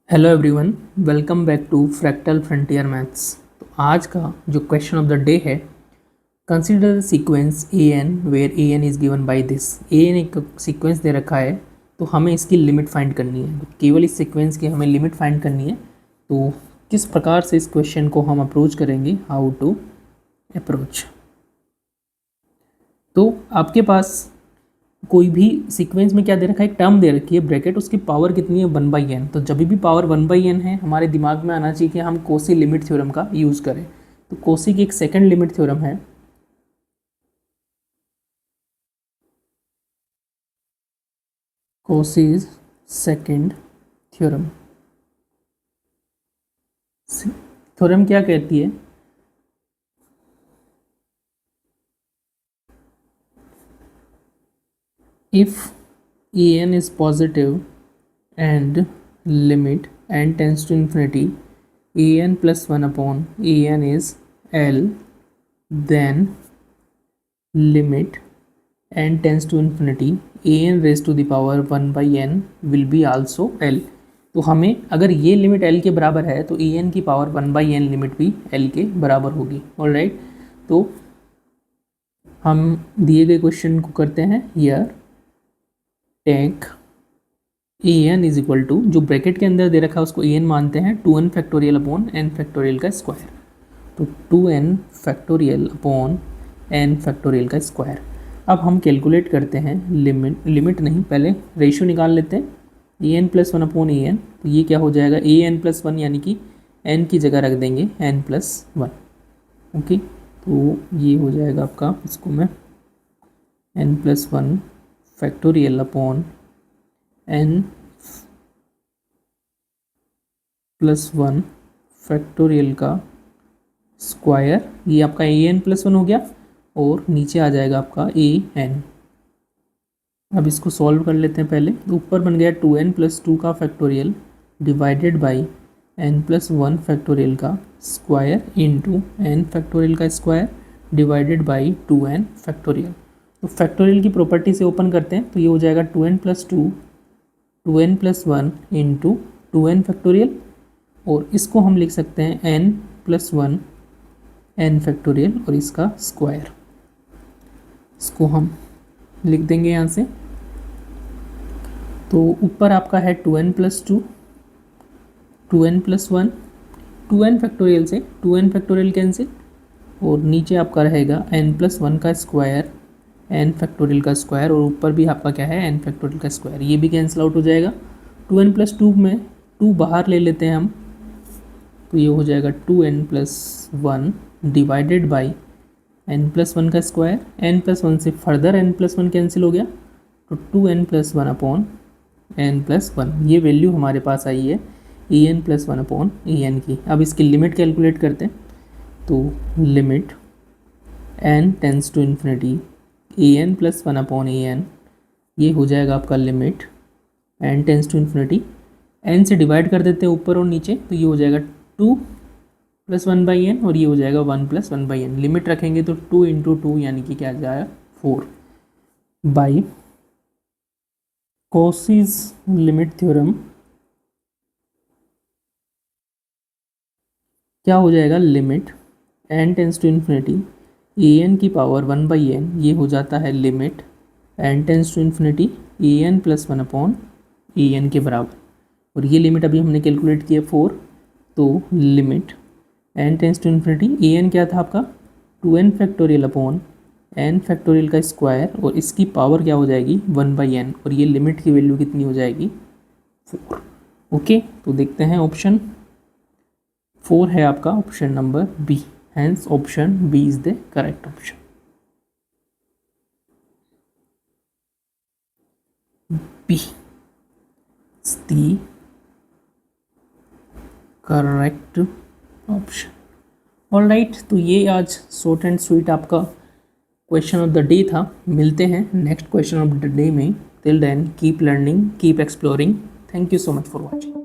Hello everyone, welcome back to fractal frontier maths. तो आज का जो क्वेश्चन ऑफ द डे है, consider the sequence A N where A N is given by this. A N एक sequence दे रखा है, तो हमें इसकी लिमिट फाइंड करनी है। तो केवल इस सीक्वेंस की हमें लिमिट फाइंड करनी है। तो किस प्रकार से इस क्वेश्चन को हम अप्रोच करेंगे, हाउ टू अप्रोच। तो आपके पास कोई भी सीक्वेंस में क्या दे रखा है, एक टर्म दे रखी है ब्रैकेट, उसकी पावर कितनी है 1/n। तो जब भी पावर 1/n है, हमारे दिमाग में आना चाहिए कि हम कोसी लिमिट थ्योरम का यूज़ करें। तो कोसी की एक सेकंड लिमिट थ्योरम है, कोसीज सेकंड थ्योरम। थ्योरम क्या कहती है, if an is positive and limit n tends to infinity an plus 1 upon an is L, then limit n tends to infinity an raised to the power 1/n will be also L। तो हमें अगर ये limit L के बराबर है तो an की power 1/n limit भी L के बराबर होगी। ऑलराइट, तो हम दिए गए क्वेश्चन को करते हैं here. Take A N is equal to, जो ब्रैकेट के अंदर दे रखा है उसको ए एन मानते हैं, 2n factorial upon n factorial का स्क्वायर। तो 2n factorial upon n factorial का स्क्वायर। अब हम कैलकुलेट करते हैं लिमिट नहीं, पहले रेशियो निकाल लेते हैं। ए N plus 1 upon A N, तो ये क्या हो जाएगा, ए एन प्लस 1 यानी कि n की जगह रख देंगे n प्लस 1। ओके, तो ये हो जाएगा आपका, इसको मैं n plus 1 factorial upon n plus 1 factorial का स्क्वायर। ये आपका ए एन प्लस 1 हो गया और नीचे आ जाएगा आपका ए एन। अब इसको सॉल्व कर लेते हैं पहले। तो ऊपर बन गया 2n प्लस 2 का factorial divided by n plus 1 factorial का स्क्वायर इंटू n फैक्टोरियल का square divided by 2n factorial. तो फैक्टोरियल की प्रॉपर्टी से ओपन करते हैं, तो ये हो जाएगा 2n plus 2 2n plus 1 into 2n factorial, और इसको हम लिख सकते हैं n प्लस 1 n फैक्टोरियल और इसका स्क्वायर। इसको हम लिख देंगे यहाँ से। तो ऊपर आपका है 2n plus 2 2n plus 1 2n factorial से 2n फैक्टोरियल कैंसिल, और नीचे आपका रहेगा n प्लस 1 का स्क्वायर n फैक्टोरियल का स्क्वायर, और ऊपर भी आपका क्या है n फैक्टोरियल का स्क्वायर। ये भी कैंसिल आउट हो जाएगा। 2n प्लस 2 में 2 बाहर ले लेते हैं हम, तो ये हो जाएगा 2n plus 1 divided by n plus 1 का स्क्वायर। n प्लस 1 से फर्दर n प्लस 1 कैंसिल हो गया, तो 2n plus 1 upon n plus 1। ये वैल्यू हमारे पास आई है A N plus 1 upon A N की। अब इसकी लिमिट कैलकुलेट करते हैं। तो limit n tends to infinity A N plus 1 upon A N, ये हो जाएगा आपका limit n tends to infinity. n से डिवाइड कर देते हैं ऊपर और नीचे, तो ये हो जाएगा 2 प्लस 1/n और ये हो जाएगा 1 प्लस 1/n। लिमिट रखेंगे तो 2 इंटू 2 यानी कि क्या जाएगा 4 बाई कॉसीज लिमिट थ्योरम। क्या हो जाएगा, limit n tends to infinity A N की पावर 1/n, ये हो जाता है limit n tends to infinity A N plus 1 upon A N के बराबर। और ये लिमिट अभी हमने कैलकुलेट किया 4। तो limit n tends to infinity A N क्या था आपका 2n factorial upon n factorial का स्क्वायर, और इसकी पावर क्या हो जाएगी 1/n, और ये लिमिट की वैल्यू कितनी हो जाएगी 4। ओके, तो देखते हैं ऑप्शन 4 है आपका option number B. Hence option B is the correct option. B is the correct option. Alright, तो ये आज शॉर्ट एंड स्वीट आपका क्वेश्चन ऑफ द डे था। मिलते हैं next question of the day में। Till then keep learning, keep exploring. Thank you so much for watching.